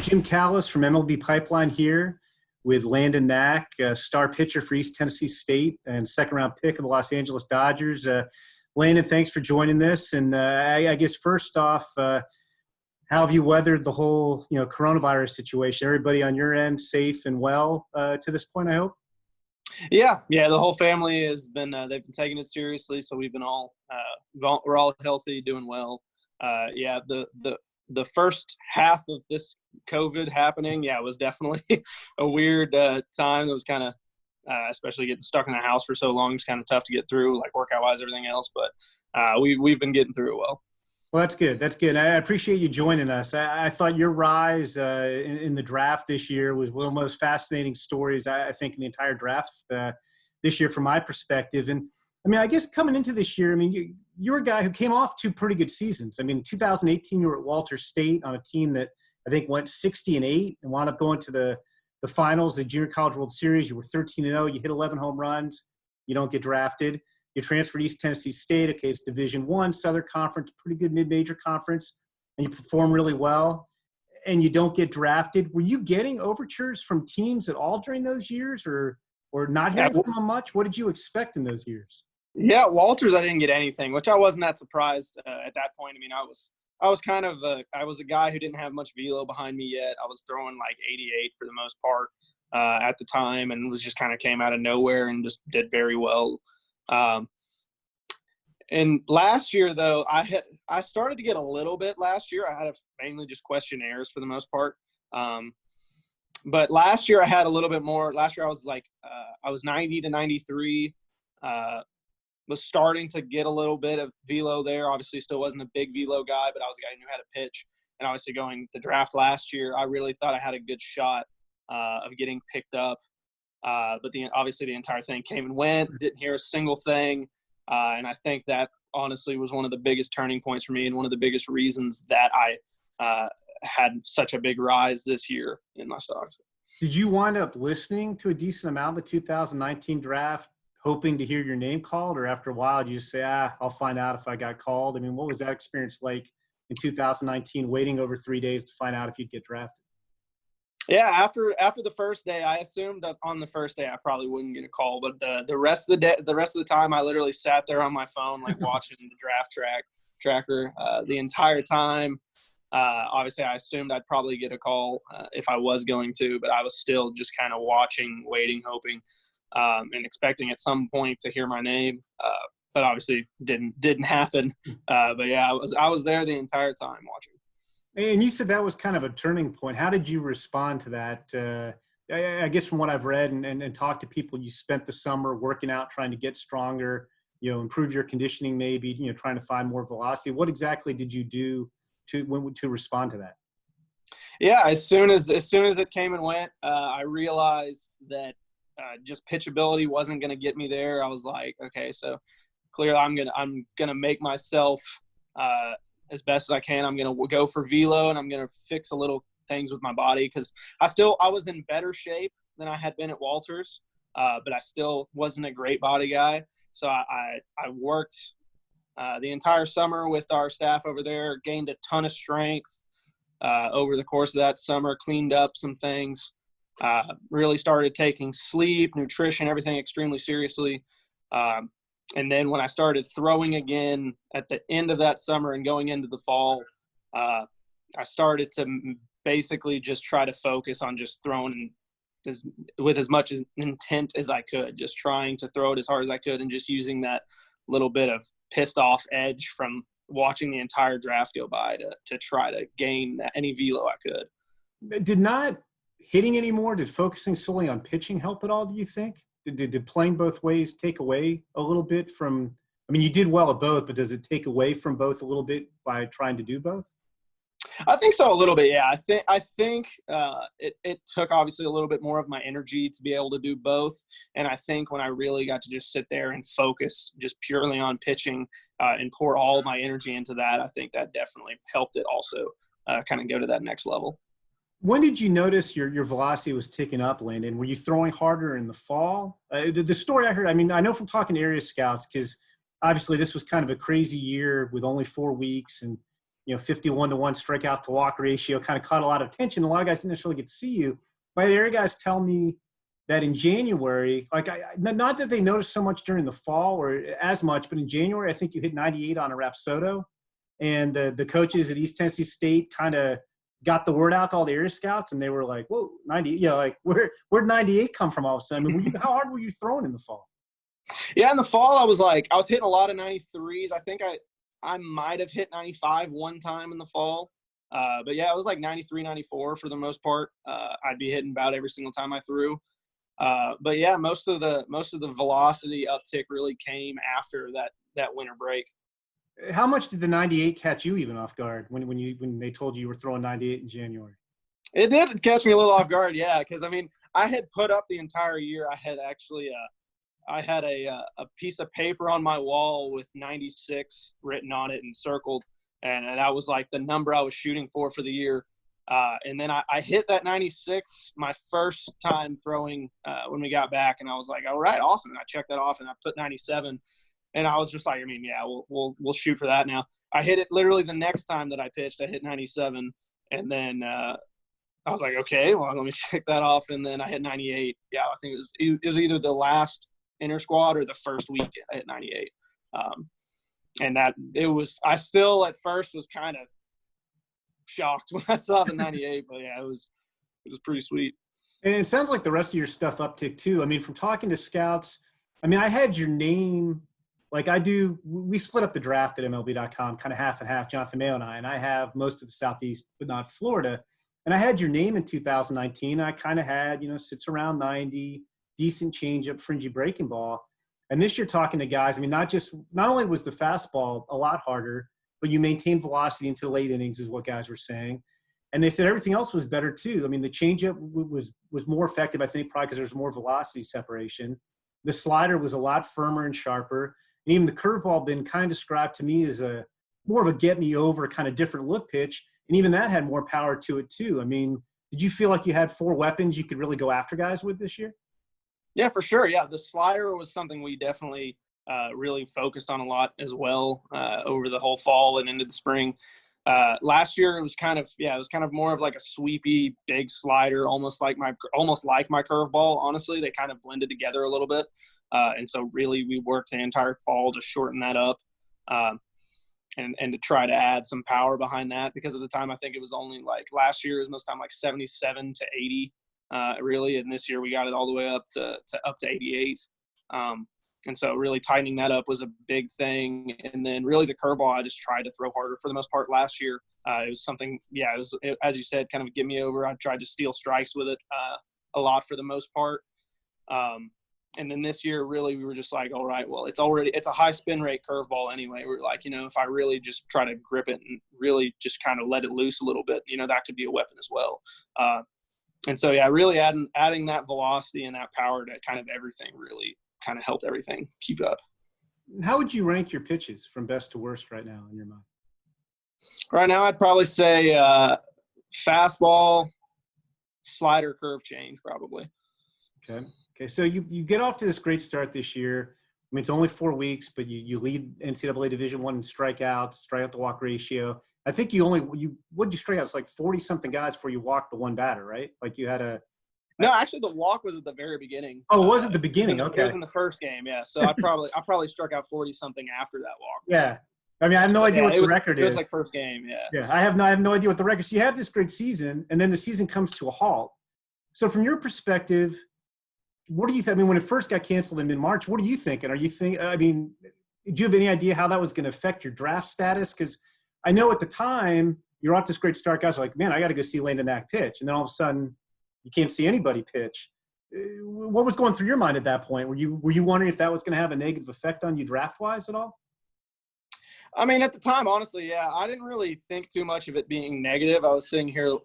Jim Callis from MLB Pipeline here with Landon Knack, star pitcher for East Tennessee State and second-round pick of the Los Angeles Dodgers. Landon, thanks for joining this. And I guess first off, how have you weathered the whole coronavirus situation? Everybody on your end safe and well to this point, I hope? Yeah. The whole family has been they've been taking it seriously, so we've been all we're all healthy, doing well. The first half of this COVID happening, it was definitely a weird time. It was kind of, especially getting stuck in the house for so long, it's kind of tough to get through, like workout-wise, everything else. But we've been getting through it well. Well, that's good. That's good. I appreciate you joining us. I thought your rise in the draft this year was one of the most fascinating stories, I think, in the entire draft this year from my perspective. And, I guess coming into this year, you're a guy who came off two pretty good seasons. In 2018, you were at Walters State on a team that I think went 60-8 and wound up going to the finals, the Junior College World Series. You were 13-0. You hit 11 home runs. You don't get drafted. You transferred to East Tennessee State. Okay, it's Division I, Southern Conference, pretty good mid-major conference, and you perform really well, and you don't get drafted. Were you getting overtures from teams at all during those years, or not hearing from them much? What did you expect in those years? Yeah, Walters, I didn't get anything, which I wasn't that surprised at that point. I was kind of I was a guy who didn't have much velo behind me yet. I was throwing like 88 for the most part at the time, and was just kind of came out of nowhere and just did very well. And last year, though, I started to get a little bit last year. I had mainly just questionnaires for the most part. But last year I had a little bit more. Last year I was like I was 90 to 93. Was starting to get a little bit of velo there. Obviously still wasn't a big velo guy, but I was a guy who knew how to pitch. And obviously going the draft last year, I really thought I had a good shot of getting picked up. But obviously the entire thing came and went, didn't hear a single thing. And I think that honestly was one of the biggest turning points for me and one of the biggest reasons that I had such a big rise this year in my stocks. Did you wind up listening to a decent amount of the 2019 draft, hoping to hear your name called, or after a while you just say, I'll find out if I got called? What was that experience like in 2019, waiting over 3 days to find out if you'd get drafted? Yeah, after the first day, I assumed that on the first day I probably wouldn't get a call, but the rest of the time I literally sat there on my phone, like watching the draft tracker the entire time. Obviously, I assumed I'd probably get a call if I was going to, but I was still just kind of watching, waiting, hoping, and expecting at some point to hear my name. But obviously didn't happen. But yeah, I was there the entire time watching. And you said that was kind of a turning point. How did you respond to that? I guess from what I've read and talked to people, you spent the summer working out, trying to get stronger, improve your conditioning, maybe, trying to find more velocity. What exactly did you do to respond to that? Yeah, as soon as it came and went, I realized that just pitchability wasn't going to get me there. I was like, okay, so clearly I'm gonna make myself as best as I can. I'm going to go for velo, and I'm going to fix a little things with my body, because I was in better shape than I had been at Walters, but I still wasn't a great body guy. So I worked the entire summer with our staff over there, gained a ton of strength over the course of that summer, cleaned up some things, really started taking sleep, nutrition, everything extremely seriously. And then when I started throwing again at the end of that summer and going into the fall, I started to basically just try to focus on just throwing with as much intent as I could, just trying to throw it as hard as I could, and just using that little bit of pissed off edge from watching the entire draft go by to try to gain any velo I could. Did not hitting anymore, did focusing solely on pitching help at all, do you think? Did playing both ways take away a little bit from – you did well at both, but does it take away from both a little bit by trying to do both? I think so, a little bit, yeah. I think it took obviously a little bit more of my energy to be able to do both. And I think when I really got to just sit there and focus just purely on pitching and pour all my energy into that, I think that definitely helped it also kind of go to that next level. When did you notice your velocity was ticking up, Landon? Were you throwing harder in the fall? The story I heard, I know from talking to area scouts, because obviously this was kind of a crazy year with only 4 weeks, and 51-1 strikeout to walk ratio, kind of caught a lot of attention. A lot of guys didn't necessarily get to see you. But I had guys tell me that in January, not that they noticed so much during the fall or as much, but in January, I think you hit 98 on a Rapsodo. And the coaches at East Tennessee State kind of got the word out to all the area scouts, and they were like, whoa, 90, where'd 98 come from all of a sudden? I mean, how hard were you throwing in the fall? Yeah, in the fall, I was hitting a lot of 93s. I think I might have hit 95 one time in the fall. But yeah, it was like 93, 94 for the most part. I'd be hitting about every single time I threw. But yeah, most of the velocity uptick really came after that winter break. How much did the 98 catch you even off guard when they told you were throwing 98 in January? It did catch me a little off guard, yeah, because I mean, I had put up the entire year. I had actually I had a piece of paper on my wall with 96 written on it and circled, and that was like the number I was shooting for the year. And then I hit that 96 my first time throwing when we got back, and I was like, all right, awesome. And I checked that off, and I put 97. And I was just like, I mean, yeah, we'll shoot for that now. I hit it literally the next time that I pitched. I hit 97, and then I was like, okay, well, let me check that off. And then I hit 98. Yeah, I think it was either the last inter squad or the first weekend I hit 98. And I still at first was kind of shocked when I saw the 98, but yeah, it was pretty sweet. And it sounds like the rest of your stuff uptick too. I mean, from talking to scouts, I mean, I had your name. Like we split up the draft at MLB.com, kind of half and half, Jonathan Mayo and I have most of the Southeast, but not Florida. And I had your name in 2019. I kind of had, sits around 90, decent changeup, fringy breaking ball. And this year talking to guys, I mean, not only was the fastball a lot harder, but you maintained velocity into the late innings is what guys were saying. And they said everything else was better too. I mean, the changeup was more effective, I think, probably because there's more velocity separation. The slider was a lot firmer and sharper. And even the curveball been kind of described to me as more of a get me over kind of different look pitch. And even that had more power to it too. I mean, did you feel like you had four weapons you could really go after guys with this year? Yeah, for sure. Yeah, the slider was something we definitely really focused on a lot as well over the whole fall and into the spring. Last year it was kind of more of like a sweepy big slider, almost like my curveball. Honestly, they kind of blended together a little bit, and so really we worked the entire fall to shorten that up, and to try to add some power behind that. Because at the time I think it was only like last year was most time like 77 to 80, really, and this year we got it all the way up to 88. And so really tightening that up was a big thing. And then really the curveball, I just tried to throw harder for the most part last year. It was something, as you said, kind of get me over. I tried to steal strikes with it a lot for the most part. And then this year, really, we were just like, all right, well, it's a high spin rate curveball anyway. We're like, if I really just try to grip it and really just kind of let it loose a little bit, that could be a weapon as well. And so, yeah, really adding that velocity and that power to kind of everything really kind of helped everything keep up. How would you rank your pitches from best to worst right now in your mind? Right now, I'd probably say fastball, slider, curve change, probably. Okay. So you get off to this great start this year. I mean, it's only 4 weeks, but you lead NCAA Division I in strikeouts, strikeout to walk ratio. I think what did you strike out? It's like 40-something guys before you walked the one batter, right? Like you had a – No, actually, the walk was at the very beginning. Oh, it was at the beginning. Okay. It was in the first game, yeah. So I probably struck out 40-something after that walk. Yeah. I mean, I have no idea what the record is. It was like first game, yeah. Yeah, I have no idea what the record is. So you have this great season, and then the season comes to a halt. So from your perspective, what do you think? I mean, when it first got canceled in mid-March, what are you thinking? Did you have any idea how that was going to affect your draft status? Because I know at the time, you're off this great start, guys are like, man, I got to go see Landon Knack pitch. And then all of a sudden, you can't see anybody pitch. What was going through your mind at that point? Were you wondering if that was going to have a negative effect on you draft-wise at all? I mean, at the time, honestly, yeah, I didn't really think too much of it being negative. I was sitting here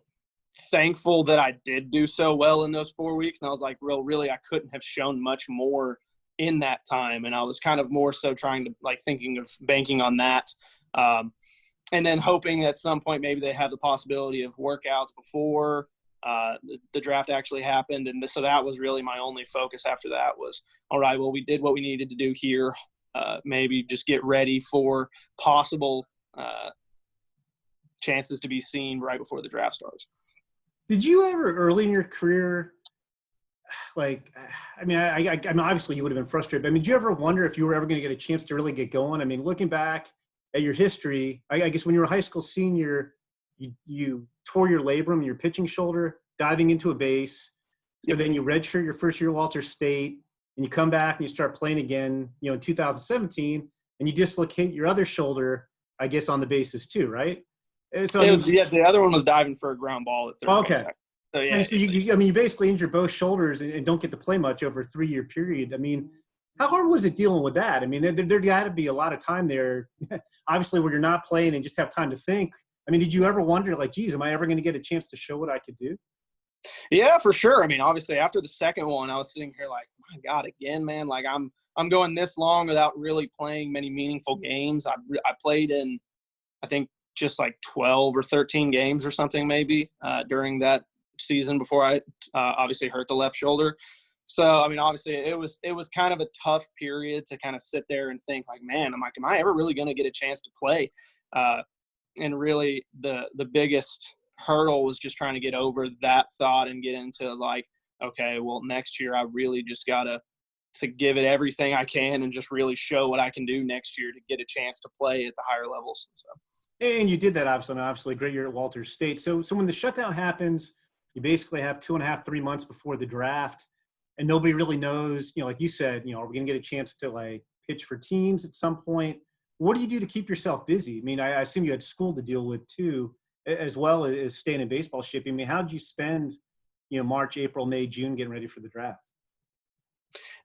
thankful that I did do so well in those 4 weeks. And I was like, really, I couldn't have shown much more in that time. And I was kind of more so trying to thinking of banking on that. And then hoping at some point maybe they have the possibility of workouts before the draft actually happened. And so that was really my only focus after that was, all right, well, we did what we needed to do here. Maybe just get ready for possible chances to be seen right before the draft starts. Did you ever early in your career, like, I mean, I mean, obviously you would have been frustrated, but I mean, did you ever wonder if you were ever going to get a chance to really get going? I mean, looking back at your history, I guess when you were a high school senior, you tore your labrum, your pitching shoulder, diving into a base. So Yep. then you redshirt your first year at Walter State, and you come back and you start playing again, in 2017, and you dislocate your other shoulder, I guess, on the bases too, right? So I mean, the other one was diving for a ground ball at third base. okay. So So yeah, you basically injure both shoulders and don't get to play much over a 3-year period. I mean, how hard was it dealing with that? I mean, there got to be a lot of time there, obviously, where you're not playing and just have time to think. I mean, did you ever wonder, like, geez, am I ever going to get a chance to show what I could do? yeah, for sure. I mean, obviously, after the second one, I was sitting here like, my God, again, man. Like, I'm going this long without really playing many meaningful games. I played in, I think, just like 12 or 13 games or something maybe during that season before I obviously hurt the left shoulder. So, I mean, obviously it was kind of a tough period to kind of sit there and think like, man, am I ever really going to get a chance to play? And really the biggest hurdle was just trying to get over that thought and get into like, okay, well, next year I really just got to give it everything I can and just really show what I can do next year to get a chance to play at the higher levels. So. And you did that, obviously a great year at Walter State. So when the shutdown happens, you basically have 2.5, 3 months before the draft, and nobody really knows, like you said, are we going to get a chance to like pitch for teams at some point? What do you do to keep yourself busy? I mean, I assume you had school to deal with too, as well as staying in baseball shape. I mean, how did you spend, March, April, May, June getting ready for the draft?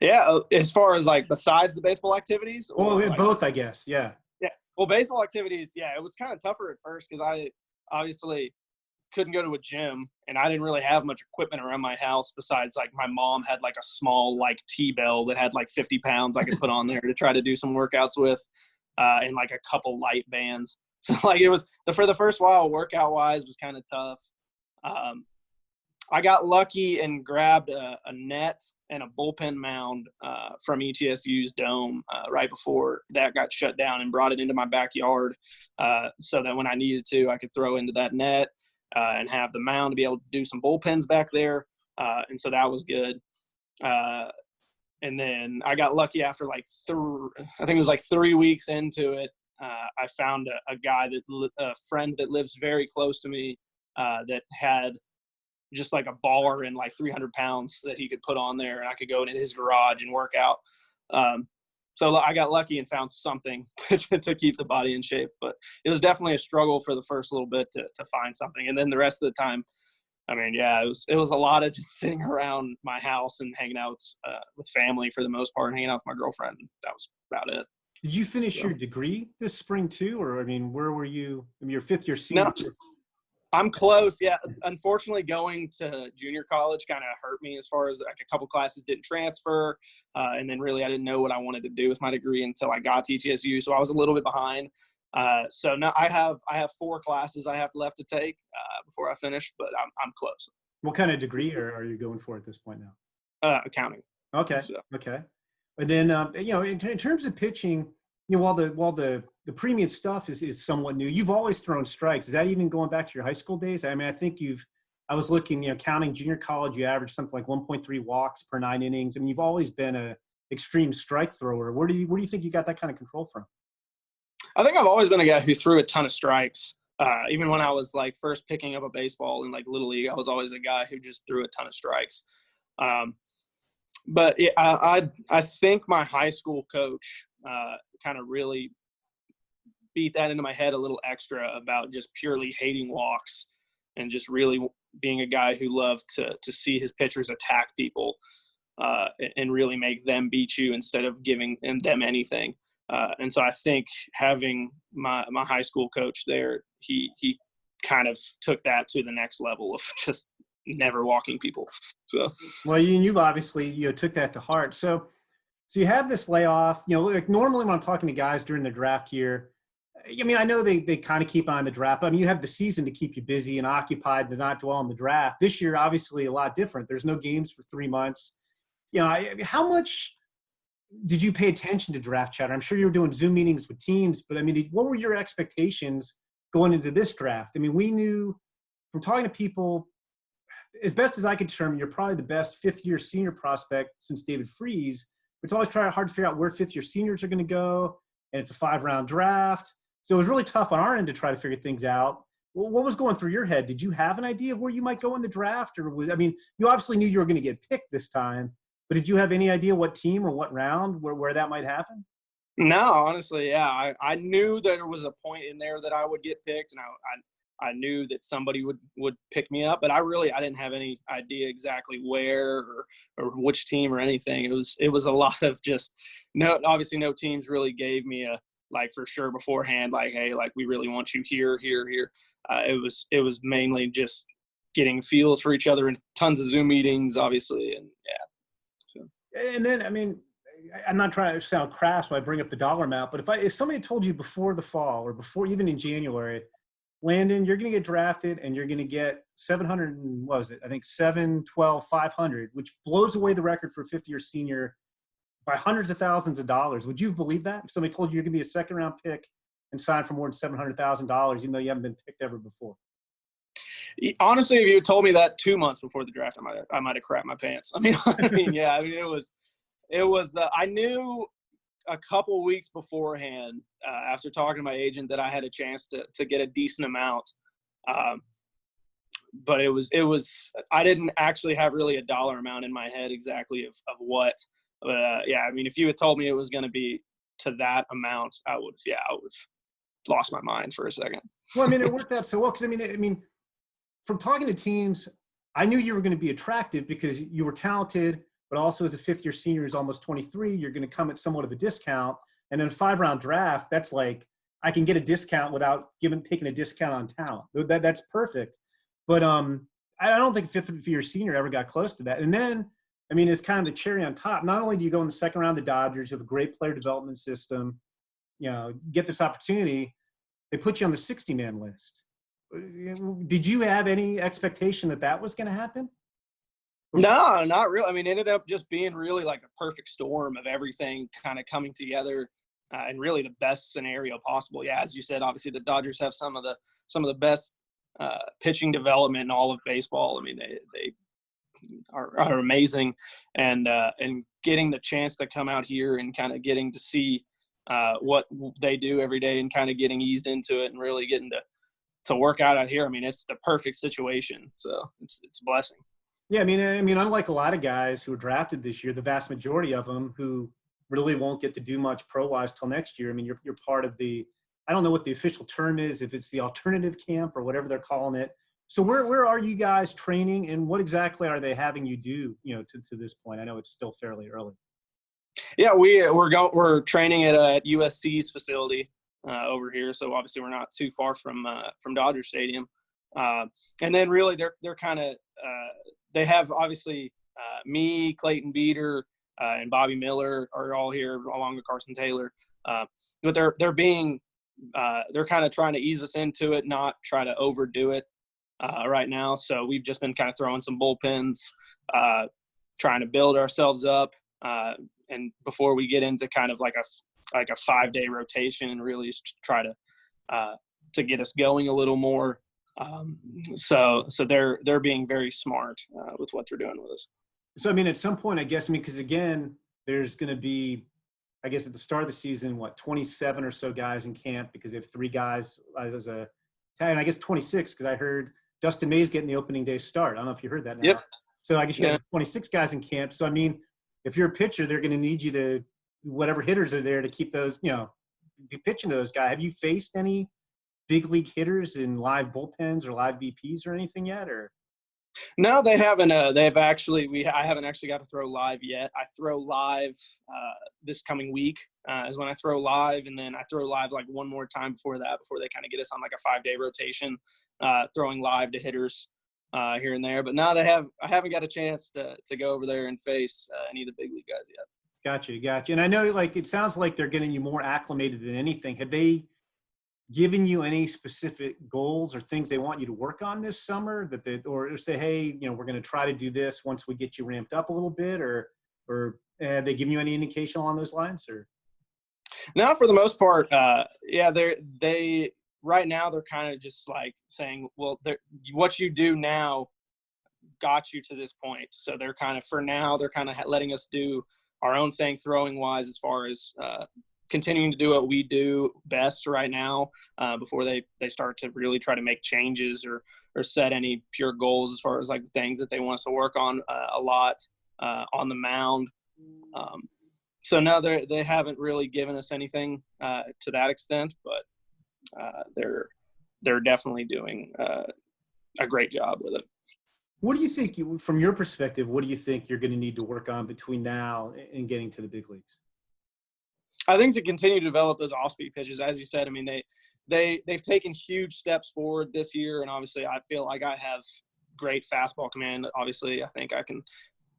Yeah, as far as like besides the baseball activities? Well, Or like, both, I guess, yeah. Yeah, well, baseball activities, yeah, it was kind of tougher at first because I obviously couldn't go to a gym and I didn't really have much equipment around my house besides like my mom had like a small like T-bell that had like 50 pounds I could put on there to try to do some workouts with and like a couple light bands. So like it was for the first while workout wise was kind of tough. I got lucky and grabbed a net and a bullpen mound from ETSU's dome right before that got shut down and brought it into my backyard so that when I needed to, I could throw into that net and have the mound to be able to do some bullpens back there. And so that was good. And then I got lucky after like I think it was like 3 weeks into it. I found a friend that lives very close to me that had just like a bar and like 300 pounds that he could put on there and I could go into his garage and work out. So I got lucky and found something to keep the body in shape, but it was definitely a struggle for the first little bit to find something. And then the rest of the time, I mean, yeah, it was a lot of just sitting around my house and hanging out with family for the most part, and hanging out with my girlfriend. That was about it. Did you finish your degree this spring too? Or, I mean, where were you? I mean, your fifth year senior. No. I'm close. Yeah. Unfortunately, going to junior college kind of hurt me as far as like a couple classes didn't transfer. And then really I didn't know what I wanted to do with my degree until I got to ETSU. So I was a little bit behind. So now I have 4 classes I have left to take before I finish, but I'm close. What kind of degree are you going for at this point now? Accounting. Okay. So. Okay. And then, in terms of pitching, while the premium stuff is somewhat new, you've always thrown strikes. Is that even going back to your high school days? I mean, I think I was looking, counting junior college, you averaged something like 1.3 walks per 9 innings. I mean, you've always been a extreme strike thrower. Where do you think you got that kind of control from? I think I've always been a guy who threw a ton of strikes. Even when I was like first picking up a baseball in like Little League, I was always a guy who just threw a ton of strikes. But yeah, I think my high school coach kind of really beat that into my head a little extra about just purely hating walks and just really being a guy who loved to see his pitchers attack people and really make them beat you instead of giving them anything. And so I think having my high school coach there, he kind of took that to the next level of just never walking people. So, well, you've obviously, took that to heart. So you have this layoff, like normally when I'm talking to guys during the draft year, I mean, I know they kind of keep on the draft. I mean, you have the season to keep you busy and occupied to not dwell on the draft. This year, obviously a lot different. There's no games for 3 months. How much did you pay attention to draft chatter? I'm sure you were doing Zoom meetings with teams, but I mean, what were your expectations going into this draft. I mean, we knew from talking to people, as best as I could determine, you're probably the best fifth-year senior prospect since David Freese. It's always hard to figure out where fifth-year seniors are going to go, and it's a 5-round draft. So it was really tough on our end to try to figure things out. What was going through your head? Did you have an idea of where you might go in the draft? I mean, you obviously knew you were going to get picked this time, but did you have any idea what team or what round where that might happen? No, honestly, yeah. I knew that there was a point in there that I would get picked, and I knew that somebody would pick me up, but I didn't have any idea exactly where or which team or anything. It was a lot of just obviously no teams really gave me a like for sure beforehand, like, hey, like we really want you here. It was mainly just getting feels for each other and tons of Zoom meetings, obviously, and yeah. So. And then, I mean, I'm not trying to sound crass when I bring up the dollar amount, but if somebody told you before the fall or before even in January, Landon, you're going to get drafted and you're going to get 700, what was it? I think 7, 12, 500, which blows away the record for a fifth-year senior by hundreds of thousands of dollars. Would you believe that? If somebody told you you're going to be a second-round pick and sign for more than $700,000, even though you haven't been picked ever before? Honestly, if you had told me that 2 months before the draft, I might have crapped my pants. Yeah. I mean, it was. I knew a couple weeks beforehand, after talking to my agent, that I had a chance to get a decent amount. But it was. I didn't actually have really a dollar amount in my head exactly of what. But yeah, I mean, if you had told me it was going to be to that amount, I would have lost my mind for a second. Well, I mean, it worked out so well because I mean, from talking to teams, I knew you were going to be attractive because you were talented, but also as a fifth-year senior who's almost 23, you're going to come at somewhat of a discount. And in a 5-round draft, that's like I can get a discount without taking a discount on talent. That's perfect. But I don't think a fifth-year senior ever got close to that. And then, I mean, it's kind of the cherry on top. Not only do you go in the second round, the Dodgers have a great player development system, get this opportunity, they put you on the 60-man list. Did you have any expectation that was going to happen? No, not really. I mean, it ended up just being really like a perfect storm of everything kind of coming together, and really the best scenario possible. Yeah, as you said, obviously the Dodgers have some of the best pitching development in all of baseball. I mean, they are amazing, and getting the chance to come out here and kind of getting to see what they do every day and kind of getting eased into it and really getting to work out here. I mean, it's the perfect situation. So it's a blessing. Yeah, I mean, unlike a lot of guys who were drafted this year, the vast majority of them who really won't get to do much pro-wise till next year. I mean, you're part of the – I don't know what the official term is, if it's the alternative camp or whatever they're calling it. So where are you guys training, and what exactly are they having you do, to this point? I know it's still fairly early. Yeah, we're training at USC's facility over here, so obviously we're not too far from Dodger Stadium. And then really they're kind of they have obviously me, Clayton Beater, and Bobby Miller are all here along with Carson Taylor. But they're kind of trying to ease us into it, not try to overdo it right now. So we've just been kind of throwing some bullpens, trying to build ourselves up, and before we get into kind of like a 5-day rotation and really try to get us going a little more. So they're being very smart with what they're doing with us. So, I mean, at some point, I guess, because again, there's going to be, I guess at the start of the season, 27 or so guys in camp because they have 3 guys and I guess 26 because I heard Dustin May's getting the opening day start. I don't know if you heard that now. Yep. So I guess you guys have 26 guys in camp. So, I mean, if you're a pitcher, they're going to need you to, whatever hitters are there to keep those, be pitching to those guys. Have you faced any big league hitters in live bullpens or live BPs or anything yet? Or no, they haven't. I haven't actually got to throw live yet. I throw live this coming week is when I throw live, and then I throw live like one more time before they kind of get us on like a 5-day rotation, throwing live to hitters here and there. But no, I haven't got a chance to go over there and face any of the big league guys yet. Gotcha. And I know, it sounds like they're getting you more acclimated than anything. Have they given you any specific goals or things they want you to work on this summer or say, hey, we're going to try to do this once we get you ramped up a little bit, or have they given you any indication along those lines? Or no, for the most part, yeah, they right now they're kind of just like saying, well, what you do now got you to this point. So they're kind of, for now, they're kind of letting us do our own thing throwing wise, as far as continuing to do what we do best right now, before they start to really try to make changes or set any pure goals as far as like things that they want us to work on a lot on the mound. So no, they haven't really given us anything to that extent, but they're definitely doing a great job with it. What do you think, from your perspective, what do you think you're going to need to work on between now and getting to the big leagues? I think to continue to develop those off-speed pitches, as you said. I mean, they've taken huge steps forward this year, and obviously I feel like I have great fastball command. Obviously, I think I can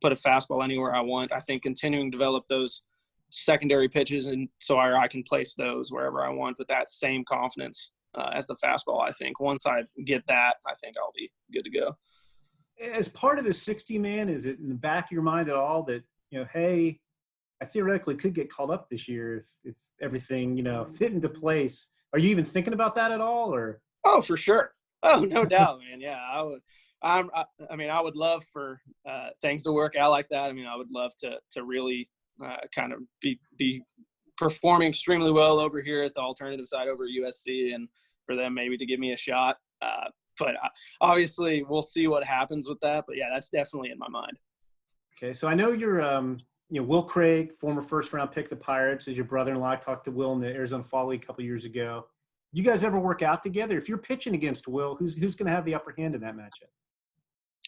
put a fastball anywhere I want. I think continuing to develop those secondary pitches, and so I can place those wherever I want with that same confidence as the fastball. I think once I get that, I think I'll be good to go. As part of the 60-man, is it in the back of your mind at all that, hey, I theoretically could get called up this year if everything, fit into place? Are you even thinking about that at all, or? Oh, for sure. Oh, no doubt, man. Yeah, I would. I would love for things to work out like that. I mean, I would love to really kind of be performing extremely well over here at the alternative side over at USC, and for them maybe to give me a shot. But obviously, we'll see what happens with that. But yeah, that's definitely in my mind. Okay, so I know you're, Will Craig, former first-round pick of the Pirates, is your brother-in-law. I talked to Will in the Arizona Fall League a couple years ago. You guys ever work out together? If you're pitching against Will, who's going to have the upper hand in that matchup?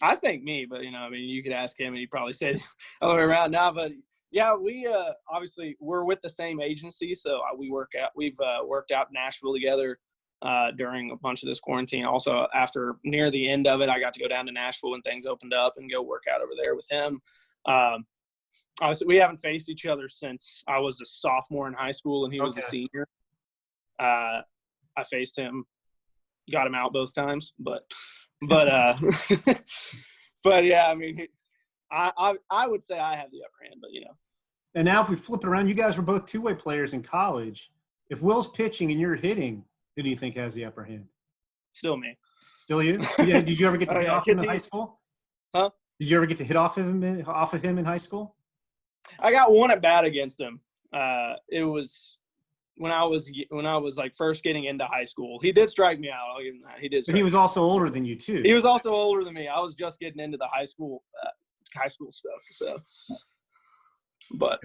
I think me, but you could ask him, and he'd probably say the other way around now. But yeah, we obviously we're with the same agency, so we've worked out in Nashville together during a bunch of this quarantine. Also, after near the end of it, I got to go down to Nashville when things opened up and go work out over there with him. Obviously, we haven't faced each other since I was a sophomore in high school and he was a senior. I faced him, got him out both times, but but yeah, I mean, I would say I have the upper hand, but And now if we flip it around, you guys were both two-way players in college. If Will's pitching and you're hitting, who do you think has the upper hand? Still me. Still you? Yeah. Did you ever get to hit off him in high school? Huh? Did you ever get to hit off of him in high school? I got one at bat against him. It was when I was like first getting into high school. He did strike me out. I'll give him that. He did. But he was also older than you too. He was also older than me. I was just getting into the high school stuff. So, but.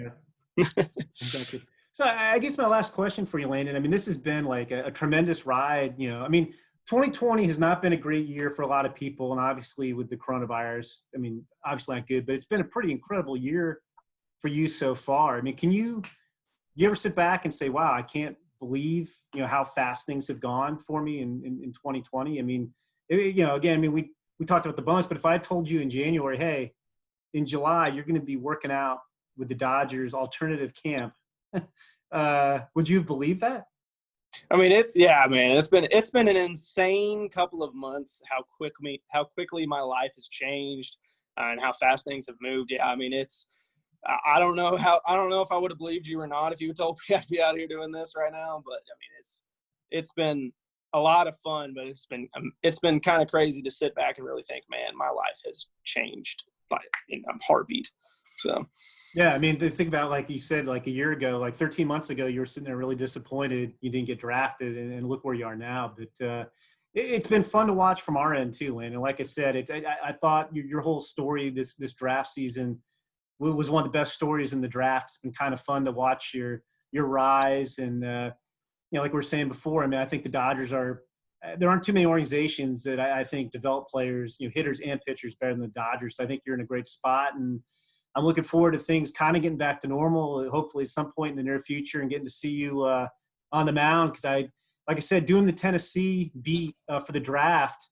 Exactly. So I guess my last question for you, Landon. I mean, this has been like a tremendous ride. 2020 has not been a great year for a lot of people, and obviously with the coronavirus, obviously not good, but it's been a pretty incredible year for you so far. I mean, can you ever sit back and say, wow, I can't believe, how fast things have gone for me in 2020? I mean, we talked about the bonus, but if I told you in January, hey, in July, you're going to be working out with the Dodgers alternative camp, would you have believed that? I mean, it's been an insane couple of months, how quickly my life has changed and how fast things have moved. Yeah. I mean, I don't know if I would have believed you or not if you told me I'd be out here doing this right now. But I mean, it's been a lot of fun, but it's been kind of crazy to sit back and really think, man, my life has changed like in a heartbeat. So, yeah, I mean, think about, like you said, like a year ago, like 13 months ago, you were sitting there really disappointed you didn't get drafted, and look where you are now. But it's been fun to watch from our end too, Landon. Like I said, I thought your whole story this draft season was one of the best stories in the draft. It's been kind of fun to watch your rise, and like we were saying before, I mean, I think the Dodgers there aren't too many organizations that I think develop players, hitters and pitchers better than the Dodgers. So I think you're in a great spot, and I'm looking forward to things kind of getting back to normal, hopefully at some point in the near future, and getting to see you on the mound. Because like I said, doing the Tennessee beat for the draft,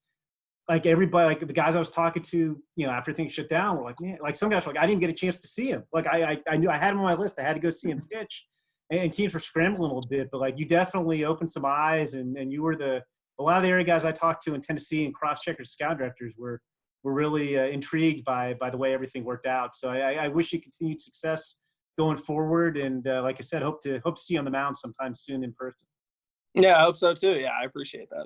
like everybody, like the guys I was talking to, after things shut down, were like, man, like some guys were like, I didn't get a chance to see him. Like I knew I had him on my list. I had to go see him pitch, and teams were scrambling a little bit. But like you definitely opened some eyes, and you were a lot of the area guys I talked to in Tennessee and cross-checkers, scout directors were really intrigued by the way everything worked out. So I wish you continued success going forward. And like I said, hope to see you on the mound sometime soon in person. Yeah, I hope so too. Yeah, I appreciate that.